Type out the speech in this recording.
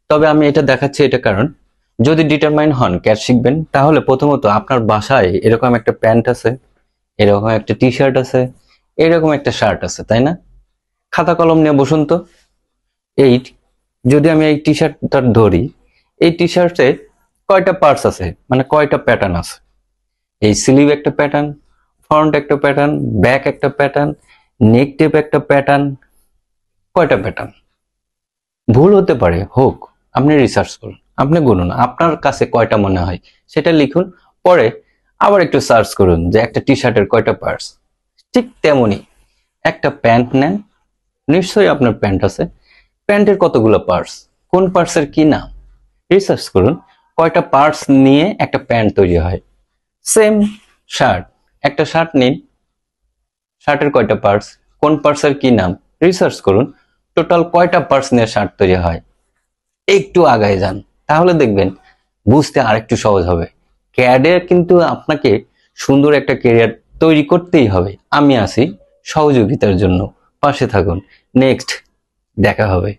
তবে আমি এটা দেখাচ্ছি এটা কারণ যদি ডিটারমাইন হন ক্যাট শিখবেন তাহলে প্রথমত আপনার বাসায় এরকম একটা প্যান্ট আছে, এরকম একটা টি শার্ট আছে, এরকম একটা শার্ট আছে, তাই না? খাতা কলম নিয়ে বসুন তো। এই যদি আমি এই টি শার্টটা ধরি, এই টি শার্টে কয়টা পার্টস আছে, মানে কয়টা প্যাটার্ন আছে? এই স্লিভ একটা প্যাটার্ন, ফ্রন্ট একটা প্যাটার্ন, ব্যাক একটা প্যাটার্ন, নেক টেপ একটা প্যাটার্ন, কয়টা প্যাটার্ন? ভুল হতে পারে, হোক, আপনি রিসার্চ করুন, আপনি গুনুন, আপনার কাছে কয়টা মনে হয় সেটা লিখুন। পরে আবার একটু সার্চ করুন যে একটা টি শার্টের কয়টা পার্টস। ঠিক তেমনি একটা প্যান্ট নেন, নিশ্চয়ই আপনার প্যান্ট আছে, প্যান্টের কতগুলো পার্টস, কোন পার্টসের কি নাম, রিসার্চ করুন। কয়টা পার্টস নিয়ে একটা প্যান্ট তৈরি হয়। সেম শার্ট, একটা শার্ট নিন, শার্টের কয়টা পার্টস, কোন পার্টসের কি নাম, রিসার্চ করুন। টোটাল কয়টা পার্টস নিয়ে শার্ট তৈরি হয়। একটু আগায় যান, তাহলে দেখবেন বুঝতে আরেকটু সহজ হবে। ক্যাডে কিন্তু আপনাকে সুন্দর একটা ক্যারিয়ার তৈরি করতেই হবে। আমি আছি সহযোগিতার জন্য, পাশে থাকুন। নেক্সট দেখা হবে।